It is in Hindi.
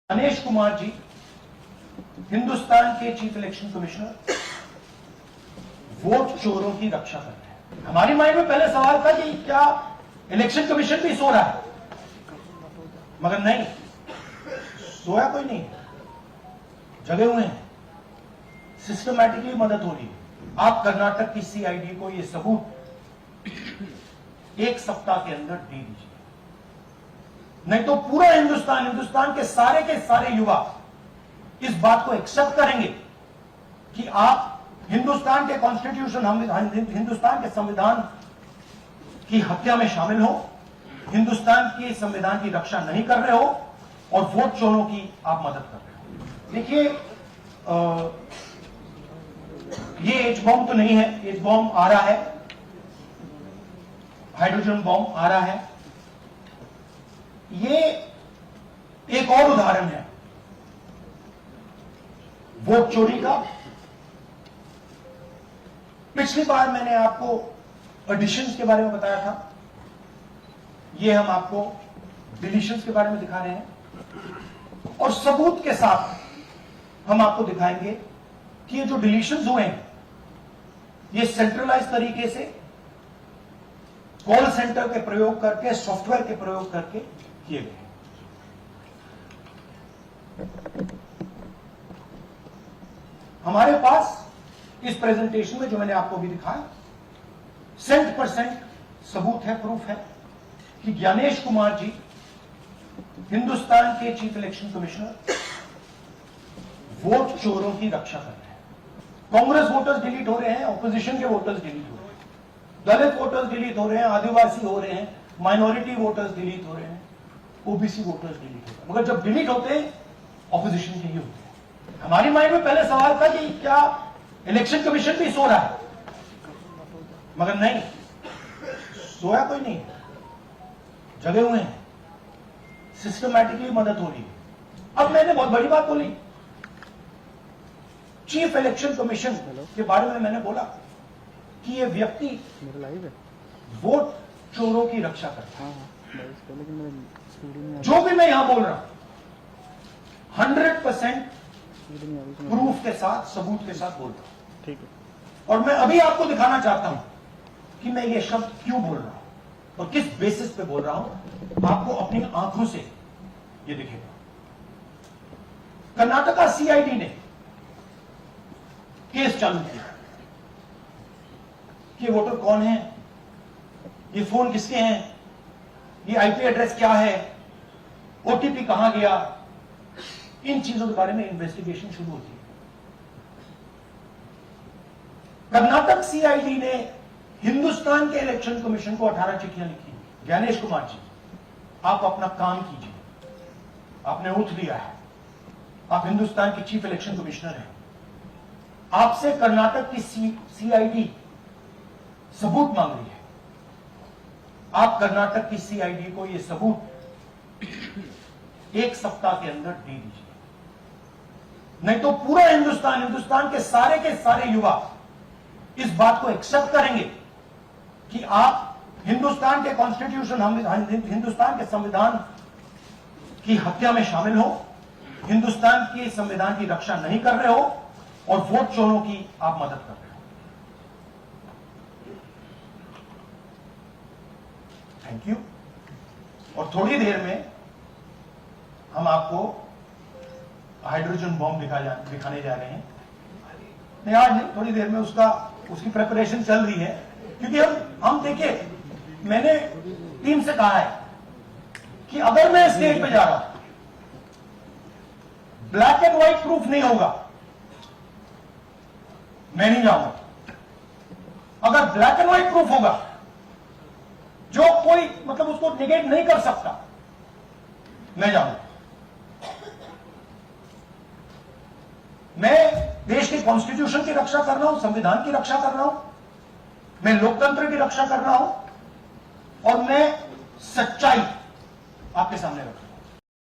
गणेश कुमार जी हिंदुस्तान के चीफ इलेक्शन कमिश्नर वोट चोरों की रक्षा कर रहे हैं। हमारी माइंड में पहले सवाल था कि क्या इलेक्शन कमीशन भी सो रहा है, मगर नहीं, सोया कोई नहीं, जगे हुए हैं, सिस्टमैटिकली मदद हो रही है। आप कर्नाटक की सीआईडी को यह सबूत एक सप्ताह के अंदर दे दीजिए, नहीं तो पूरा हिंदुस्तान के सारे युवा इस बात को एक्सेप्ट करेंगे कि आप हिंदुस्तान के कॉन्स्टिट्यूशन, हिंदुस्तान के संविधान की हत्या में शामिल हो, हिंदुस्तान के संविधान की रक्षा नहीं कर रहे हो और वोट चोरों की आप मदद कर रहे हो। देखिए, ये एच बॉम्ब तो नहीं है, एच बॉम्ब आ रहा है, हाइड्रोजन बॉम्ब आ रहा है। ये एक और उदाहरण है वोट चोरी का। पिछली बार मैंने आपको एडिशंस के बारे में बताया था, ये हम आपको डिलीशंस के बारे में दिखा रहे हैं और सबूत के साथ हम आपको दिखाएंगे कि ये जो डिलीशंस हुए हैं ये सेंट्रलाइज तरीके से कॉल सेंटर के प्रयोग करके, सॉफ्टवेयर के प्रयोग करके किए गए। हमारे पास इस प्रेजेंटेशन में जो मैंने आपको भी दिखाया 100% सबूत है, प्रूफ है कि गणेश कुमार जी हिंदुस्तान के चीफ इलेक्शन कमिश्नर वोट चोरों की रक्षा कर रहे हैं। कांग्रेस वोटर्स डिलीट हो रहे हैं, ऑपोजिशन के वोटर्स डिलीट हो रहे हैं, दलित वोटर्स डिलीट हो रहे हैं, आदिवासी हो रहे हैं, माइनॉरिटी वोटर्स डिलीट हो रहे हैं, ओबीसी वोटर्स डिलीट हो रहे हैं। मगर जब डिलीट होते हैं ऑपोजिशन के ही होते हैं। हमारी माइंड में पहले सवाल था कि क्या इलेक्शन कमीशन भी सो रहा है, मगर नहीं, सोया कोई नहीं, जगे हुए हैं, सिस्टमैटिकली मदद हो रही है। अब मैंने बहुत बड़ी बात बोली, चीफ इलेक्शन कमीशन के बारे में मैंने बोला कि ये व्यक्ति वोट चोरों की रक्षा करता है। जो भी मैं यहां बोल रहा हूं 100% प्रूफ के साथ, सबूत के साथ बोल रहा हूं, ठीक है। और मैं अभी आपको दिखाना चाहता हूं कि मैं ये शब्द क्यों बोल रहा हूं और किस बेसिस पे बोल रहा हूं। आपको अपनी आंखों से ये दिखेगा। कर्नाटका सीआईडी ने केस चालू किया कि वोटर कौन है, ये फोन किसके हैं, ये आईपी एड्रेस क्या है, ओटीपी कहां गया, इन चीजों के बारे में इन्वेस्टिगेशन शुरू होती है। कर्नाटक सीआईडी ने हिंदुस्तान के इलेक्शन कमीशन को 18 चिट्ठियां लिखी। गणेश कुमार जी, आप अपना काम कीजिए, आपने ओथ लिया है, आप हिंदुस्तान के चीफ इलेक्शन कमिश्नर हैं, आपसे कर्नाटक की सीआईडी सबूत मांग रही है। आप कर्नाटक की सीआईडी को यह सबूत एक सप्ताह के अंदर दे दीजिए, नहीं तो पूरा हिंदुस्तान के सारे युवा इस बात को एक्सेप्ट करेंगे कि आप हिंदुस्तान के कॉन्स्टिट्यूशन, हिंदुस्तान के संविधान की हत्या में शामिल हो, हिंदुस्तान के संविधान की रक्षा नहीं कर रहे हो और वोट चोरों की आप मदद कर रहे हो। Thank you. और थोड़ी देर में हम आपको हाइड्रोजन बॉम्ब दिखाने जा रहे हैं। नहीं, आज नहीं, थोड़ी देर में उसकी प्रिपरेशन चल रही है, क्योंकि हम देखिए, मैंने टीम से कहा है कि अगर मैं स्टेज पे जा रहा हूं, ब्लैक एंड व्हाइट प्रूफ नहीं होगा, मैं नहीं जाऊंगा। अगर ब्लैक एंड व्हाइट प्रूफ होगा जो कोई मतलब उसको निगेट नहीं कर सकता, मैं जाऊंगा। मैं देश के कॉन्स्टिट्यूशन की रक्षा कर रहा हूं, संविधान की रक्षा कर रहा हूं, मैं लोकतंत्र की रक्षा कर रहा हूं और मैं सच्चाई आपके सामने रख रहा हूं।